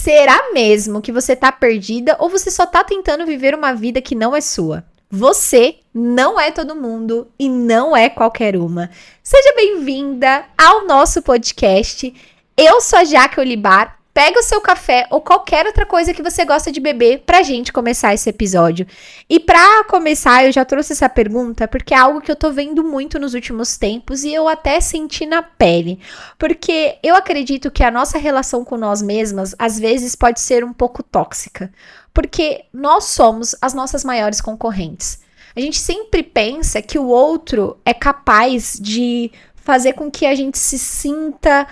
Será mesmo que você tá perdida ou você só tá tentando viver uma vida que não é sua? Você não é todo mundo e não é qualquer uma. Seja bem-vinda ao nosso podcast. Eu sou a Jaque Olibar. Pega o seu café ou qualquer outra coisa que você gosta de beber pra gente começar esse episódio. E pra começar, eu já trouxe essa pergunta porque é algo que eu tô vendo muito nos últimos tempos e eu até senti na pele. Porque eu acredito que a nossa relação com nós mesmas, às vezes, pode ser um pouco tóxica. Porque nós somos as nossas maiores concorrentes. A gente sempre pensa que o outro é capaz de fazer com que a gente se sinta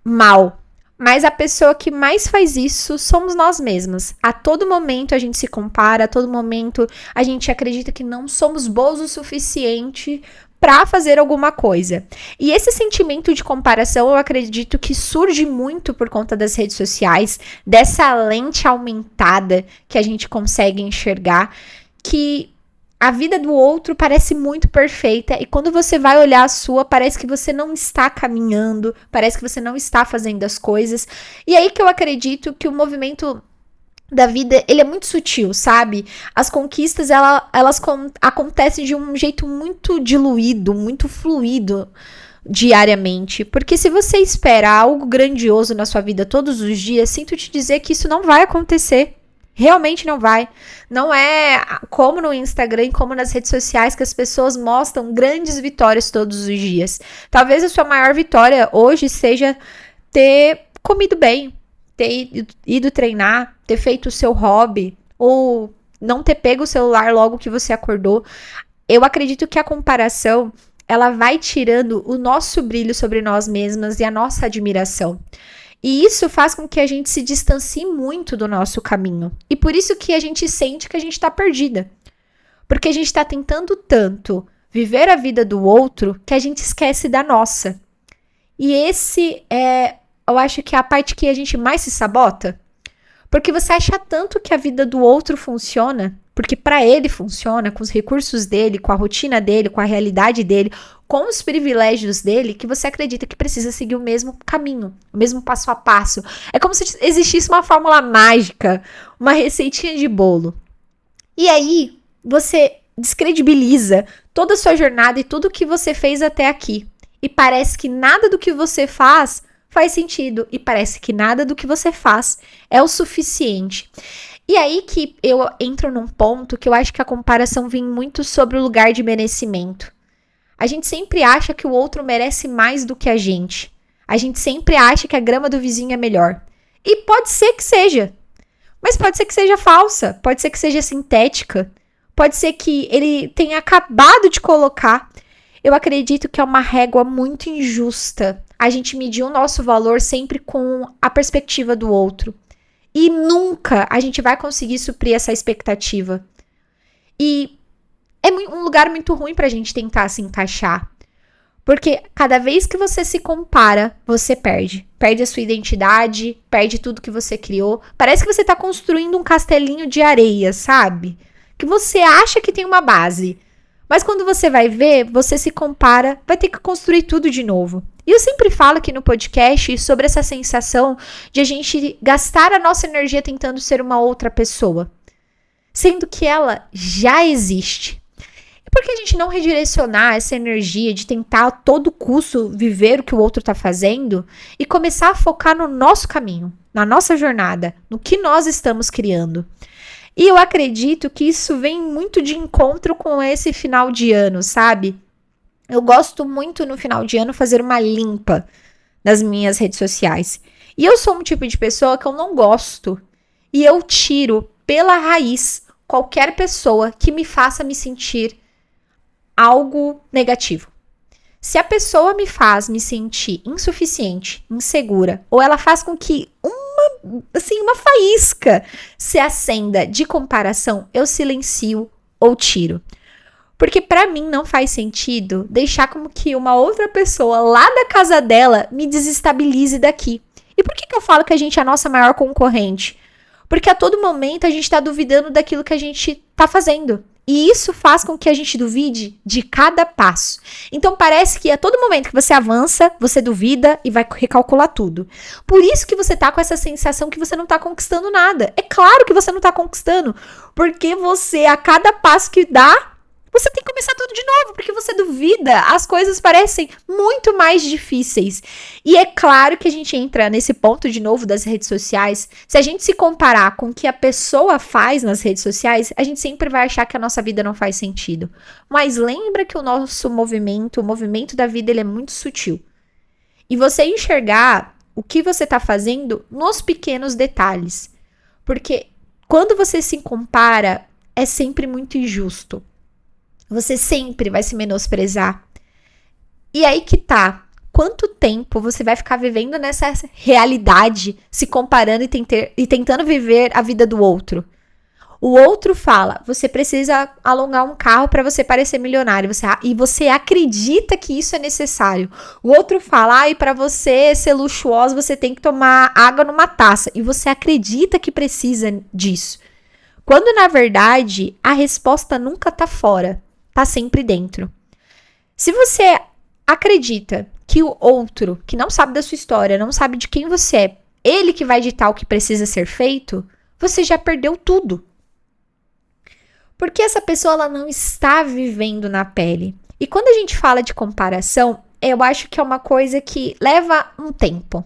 mal. Mas a pessoa que mais faz isso somos nós mesmas. A todo momento a gente se compara, a todo momento a gente acredita que não somos boas o suficiente para fazer alguma coisa. E esse sentimento de comparação eu acredito que surge muito por conta das redes sociais, dessa lente aumentada que a gente consegue enxergar, que a vida do outro parece muito perfeita e quando você vai olhar a sua, parece que você não está caminhando, parece que você não está fazendo as coisas. E aí que eu acredito que o movimento da vida, ele é muito sutil, sabe? As conquistas, elas acontecem de um jeito muito diluído, muito fluido diariamente. Porque se você espera algo grandioso na sua vida todos os dias, sinto te dizer que isso não vai acontecer. Realmente não vai. Não é como no Instagram e como nas redes sociais que as pessoas mostram grandes vitórias todos os dias. Talvez a sua maior vitória hoje seja ter comido bem, ter ido treinar, ter feito o seu hobby ou não ter pego o celular logo que você acordou. Eu acredito que a comparação, ela vai tirando o nosso brilho sobre nós mesmas e a nossa admiração. E isso faz com que a gente se distancie muito do nosso caminho. E por isso que a gente sente que a gente está perdida. Porque a gente está tentando tanto viver a vida do outro que a gente esquece da nossa. E eu acho que é a parte que a gente mais se sabota. Porque você acha tanto que a vida do outro funciona, porque para ele funciona, com os recursos dele, com a rotina dele, com a realidade dele, com os privilégios dele, que você acredita que precisa seguir o mesmo caminho, o mesmo passo a passo. É como se existisse uma fórmula mágica, uma receitinha de bolo. E aí, você descredibiliza toda a sua jornada e tudo o que você fez até aqui. E parece que nada do que você faz sentido. E parece que nada do que você faz é o suficiente. E aí que eu entro num ponto que eu acho que a comparação vem muito sobre o lugar de merecimento. A gente sempre acha que o outro merece mais do que a gente. A gente sempre acha que a grama do vizinho é melhor. E pode ser que seja. Mas pode ser que seja falsa. Pode ser que seja sintética. Pode ser que ele tenha acabado de colocar. Eu acredito que é uma régua muito injusta a gente medir o nosso valor sempre com a perspectiva do outro. E nunca a gente vai conseguir suprir essa expectativa. E é um lugar muito ruim pra gente tentar se encaixar. Porque cada vez que você se compara, você perde. Perde a sua identidade, perde tudo que você criou. Parece que você tá construindo um castelinho de areia, sabe? Que você acha que tem uma base. Mas quando você vai ver, você se compara, vai ter que construir tudo de novo. E eu sempre falo aqui no podcast sobre essa sensação de a gente gastar a nossa energia tentando ser uma outra pessoa, sendo que ela já existe. E por que a gente não redirecionar essa energia de tentar a todo custo viver o que o outro está fazendo e começar a focar no nosso caminho, na nossa jornada, no que nós estamos criando? E eu acredito que isso vem muito de encontro com esse final de ano, sabe? Eu gosto muito no final de ano fazer uma limpa nas minhas redes sociais. E eu sou um tipo de pessoa que eu não gosto. E eu tiro pela raiz qualquer pessoa que me faça me sentir algo negativo. Se a pessoa me faz me sentir insuficiente, insegura, ou ela faz com que uma faísca se acenda de comparação, eu silencio ou tiro. Porque pra mim não faz sentido deixar como que uma outra pessoa lá da casa dela me desestabilize daqui. E por que eu falo que a gente é a nossa maior concorrente? Porque a todo momento a gente tá duvidando daquilo que a gente tá fazendo. E isso faz com que a gente duvide de cada passo. Então parece que a todo momento que você avança, você duvida e vai recalcular tudo. Por isso que você tá com essa sensação que você não tá conquistando nada. É claro que você não tá conquistando, porque você, a cada passo que dá, você tem que começar tudo de novo, porque você duvida, as coisas parecem muito mais difíceis. E é claro que a gente entra nesse ponto de novo das redes sociais. Se a gente se comparar com o que a pessoa faz nas redes sociais, a gente sempre vai achar que a nossa vida não faz sentido. Mas lembra que o nosso movimento, o movimento da vida, ele é muito sutil. E você enxergar o que você está fazendo nos pequenos detalhes. Porque quando você se compara, é sempre muito injusto. Você sempre vai se menosprezar. E aí que tá. Quanto tempo você vai ficar vivendo nessa realidade, se comparando e tentando viver a vida do outro? O outro fala, você precisa alongar um carro para você parecer milionário. E você acredita que isso é necessário. O outro fala, para você ser luxuoso, você tem que tomar água numa taça. E você acredita que precisa disso. Quando, na verdade, a resposta nunca tá fora. Tá sempre dentro. Se você acredita que o outro, que não sabe da sua história, não sabe de quem você é, ele que vai ditar o que precisa ser feito, você já perdeu tudo. Porque essa pessoa, ela não está vivendo na pele. E quando a gente fala de comparação, eu acho que é uma coisa que leva um tempo.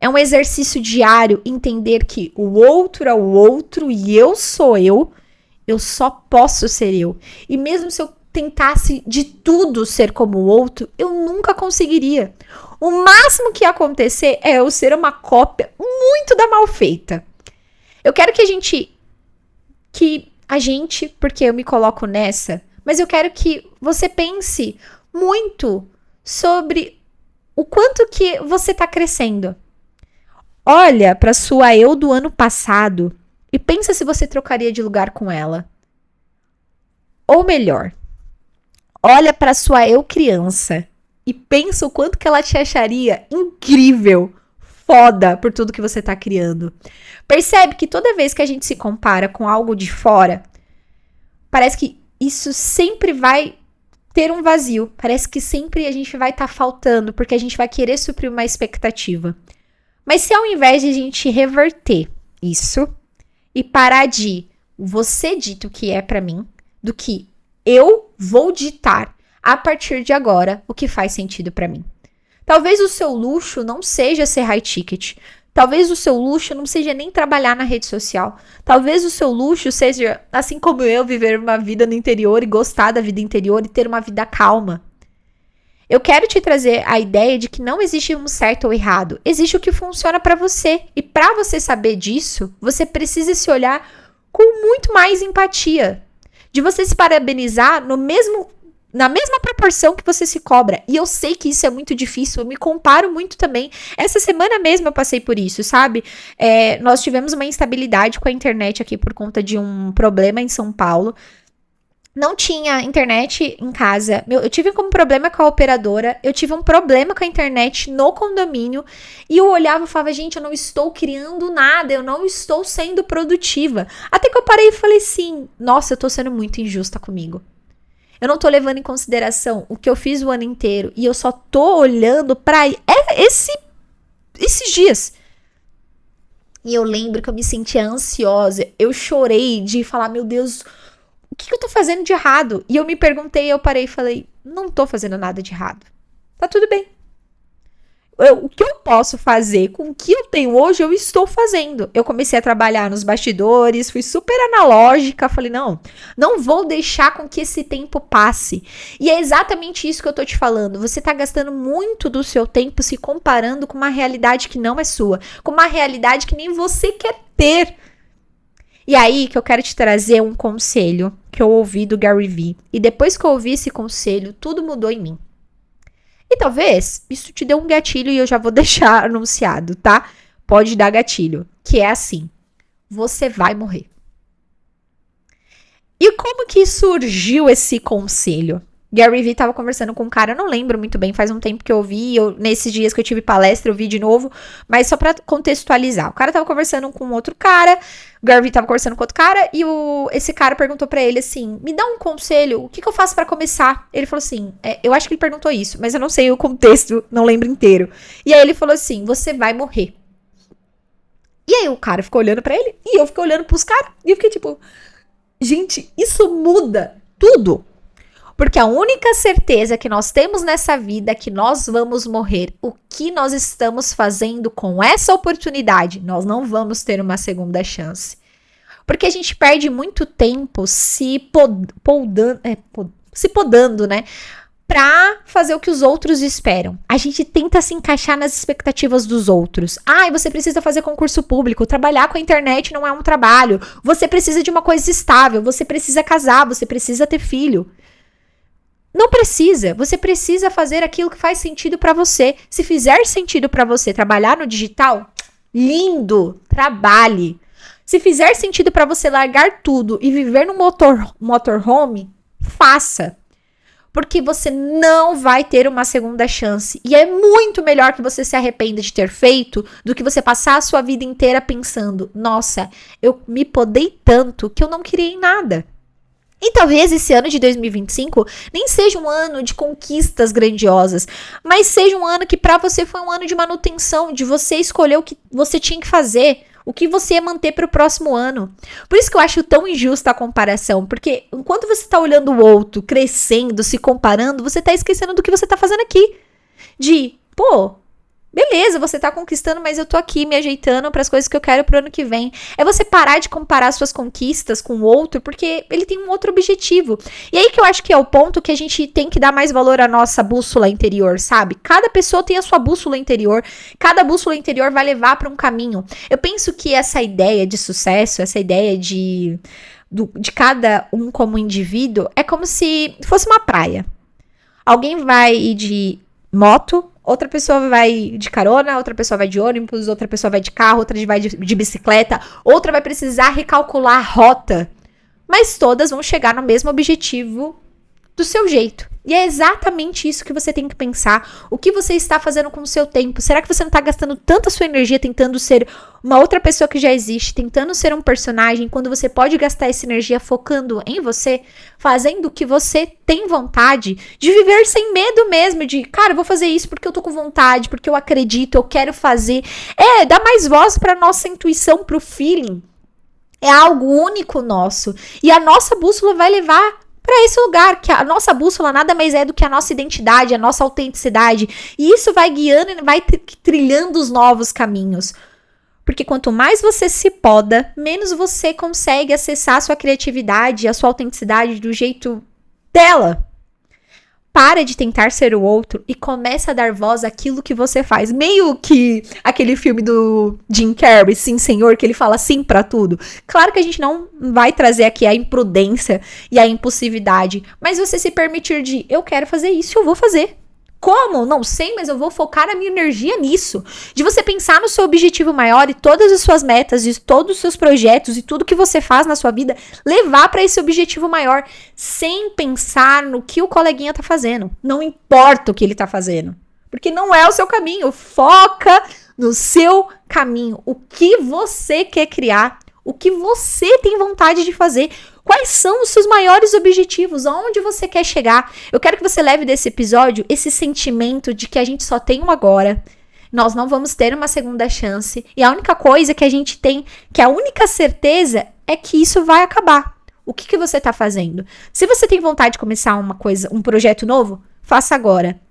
É um exercício diário entender que o outro é o outro e eu sou eu só posso ser eu. E mesmo se eu tentasse de tudo ser como o outro, eu nunca conseguiria. O máximo que ia acontecer é eu ser uma cópia muito da mal feita. Eu quero que a gente, porque eu me coloco nessa, mas eu quero que você pense muito sobre o quanto que você está crescendo. Olha para sua eu do ano passado e pensa se você trocaria de lugar com ela. Ou melhor, olha para sua eu criança e pensa o quanto que ela te acharia incrível, foda por tudo que você tá criando. Percebe que toda vez que a gente se compara com algo de fora, parece que isso sempre vai ter um vazio. Parece que sempre a gente vai estar faltando, porque a gente vai querer suprir uma expectativa. Mas se ao invés de a gente reverter isso e parar de você dita o que é pra mim, do que eu vou ditar a partir de agora o que faz sentido pra mim. Talvez o seu luxo não seja ser high ticket. Talvez o seu luxo não seja nem trabalhar na rede social. Talvez o seu luxo seja, assim como eu, viver uma vida no interior e gostar da vida interior e ter uma vida calma. Eu quero te trazer a ideia de que não existe um certo ou errado. Existe o que funciona pra você. E pra você saber disso, você precisa se olhar com muito mais empatia. De você se parabenizar na mesma proporção que você se cobra. E eu sei que isso é muito difícil, eu me comparo muito também. Essa semana mesmo eu passei por isso, sabe? Nós tivemos uma instabilidade com a internet aqui por conta de um problema em São Paulo. Não tinha internet em casa. Eu tive um problema com a operadora. Eu tive um problema com a internet no condomínio. E eu olhava e falava, gente, eu não estou criando nada. Eu não estou sendo produtiva. Até que eu parei e falei assim, nossa, eu tô sendo muito injusta comigo. Eu não tô levando em consideração o que eu fiz o ano inteiro. E eu só tô olhando pra esses dias. E eu lembro que eu me sentia ansiosa. Eu chorei de falar, meu Deus, o que eu tô fazendo de errado? E eu me perguntei, eu parei e falei, não tô fazendo nada de errado. Tá tudo bem. O que eu posso fazer com o que eu tenho hoje, eu estou fazendo. Eu comecei a trabalhar nos bastidores, fui super analógica, falei, não vou deixar com que esse tempo passe. E é exatamente isso que eu tô te falando. Você tá gastando muito do seu tempo se comparando com uma realidade que não é sua, com uma realidade que nem você quer ter. E aí que eu quero te trazer um conselho que eu ouvi do Gary Vee. E depois que eu ouvi esse conselho, tudo mudou em mim. E talvez isso te dê um gatilho e eu já vou deixar anunciado, tá? Pode dar gatilho. Que é assim, você vai morrer. E como que surgiu esse conselho? Gary Vee tava conversando com um cara, eu não lembro muito bem, faz um tempo que eu vi, nesses dias que eu tive palestra eu vi de novo, mas só pra contextualizar. O cara tava conversando com outro cara, o Gary Vee tava conversando com outro cara, e esse cara perguntou pra ele assim, me dá um conselho, o que eu faço pra começar? Ele falou assim, eu acho que ele perguntou isso, mas eu não sei o contexto, não lembro inteiro. E aí ele falou assim, você vai morrer. E aí o cara ficou olhando pra ele, e eu fiquei olhando pros caras, e eu fiquei tipo, gente, isso muda tudo. Porque a única certeza que nós temos nessa vida é que nós vamos morrer. O que nós estamos fazendo com essa oportunidade? Nós não vamos ter uma segunda chance. Porque a gente perde muito tempo se podando, né? Pra fazer o que os outros esperam. A gente tenta se encaixar nas expectativas dos outros. Você precisa fazer concurso público. Trabalhar com a internet não é um trabalho. Você precisa de uma coisa estável. Você precisa casar. Você precisa ter filho. Não precisa, você precisa fazer aquilo que faz sentido pra você. Se fizer sentido pra você trabalhar no digital, lindo, trabalhe. Se fizer sentido pra você largar tudo e viver no motorhome, faça. Porque você não vai ter uma segunda chance. E é muito melhor que você se arrependa de ter feito do que você passar a sua vida inteira pensando, nossa, eu me podei tanto que eu não criei nada. E talvez esse ano de 2025 nem seja um ano de conquistas grandiosas, mas seja um ano que pra você foi um ano de manutenção, de você escolher o que você tinha que fazer, o que você ia manter pro próximo ano. Por isso que eu acho tão injusta a comparação, porque enquanto você tá olhando o outro, crescendo, se comparando, você tá esquecendo do que você tá fazendo aqui. Beleza, você tá conquistando, mas eu tô aqui me ajeitando pras coisas que eu quero pro ano que vem. É você parar de comparar suas conquistas com o outro, porque ele tem um outro objetivo. E aí que eu acho que é o ponto que a gente tem que dar mais valor à nossa bússola interior, sabe? Cada pessoa tem a sua bússola interior, cada bússola interior vai levar pra um caminho. Eu penso que essa ideia de sucesso, essa ideia de cada um como indivíduo, é como se fosse uma praia. Alguém vai de moto, outra pessoa vai de carona, outra pessoa vai de ônibus, outra pessoa vai de carro, outra vai de bicicleta, outra vai precisar recalcular a rota. Mas todas vão chegar no mesmo objetivo do seu jeito. E é exatamente isso que você tem que pensar. O que você está fazendo com o seu tempo? Será que você não está gastando tanta sua energia tentando ser uma outra pessoa que já existe, tentando ser um personagem, quando você pode gastar essa energia focando em você, fazendo o que você tem vontade, de viver sem medo mesmo, de, cara, eu vou fazer isso porque eu tô com vontade, porque eu acredito, eu quero fazer. Dá mais voz pra nossa intuição, pro feeling. É algo único nosso. E a nossa bússola vai levar para esse lugar, que a nossa bússola nada mais é do que a nossa identidade, a nossa autenticidade. E isso vai guiando e vai trilhando os novos caminhos. Porque quanto mais você se poda, menos você consegue acessar a sua criatividade, a sua autenticidade do jeito dela. Para de tentar ser o outro e começa a dar voz àquilo que você faz. Meio que aquele filme do Jim Carrey, Sim Senhor, que ele fala sim pra tudo. Claro que a gente não vai trazer aqui a imprudência e a impulsividade, mas você se permitir de, eu quero fazer isso, eu vou fazer. Como? Não sei, mas eu vou focar a minha energia nisso. De você pensar no seu objetivo maior e todas as suas metas, e todos os seus projetos e tudo que você faz na sua vida, levar para esse objetivo maior, sem pensar no que o coleguinha tá fazendo. Não importa o que ele tá fazendo, porque não é o seu caminho. Foca no seu caminho. O que você quer criar, o que você tem vontade de fazer. Quais são os seus maiores objetivos? Aonde você quer chegar? Eu quero que você leve desse episódio esse sentimento de que a gente só tem um agora. Nós não vamos ter uma segunda chance. E a única coisa que a gente tem, que a única certeza, é que isso vai acabar. O que você está fazendo? Se você tem vontade de começar uma coisa, um projeto novo, faça agora.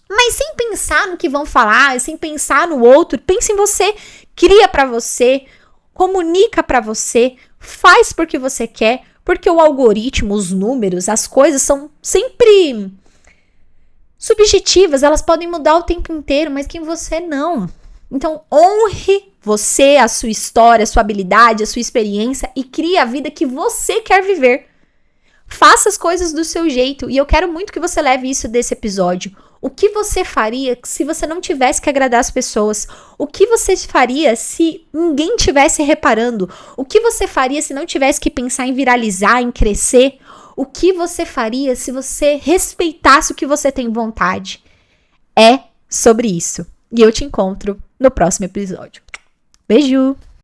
Mas sem pensar no que vão falar, sem pensar no outro, pense em você. Cria para você, comunica para você, faz porque você quer. Porque o algoritmo, os números, as coisas são sempre subjetivas, elas podem mudar o tempo inteiro, mas quem você não. Então, honre você, a sua história, a sua habilidade, a sua experiência e crie a vida que você quer viver. Faça as coisas do seu jeito e eu quero muito que você leve isso desse episódio. O que você faria se você não tivesse que agradar as pessoas? O que você faria se ninguém estivesse reparando? O que você faria se não tivesse que pensar em viralizar, em crescer? O que você faria se você respeitasse o que você tem vontade? É sobre isso. E eu te encontro no próximo episódio. Beijo!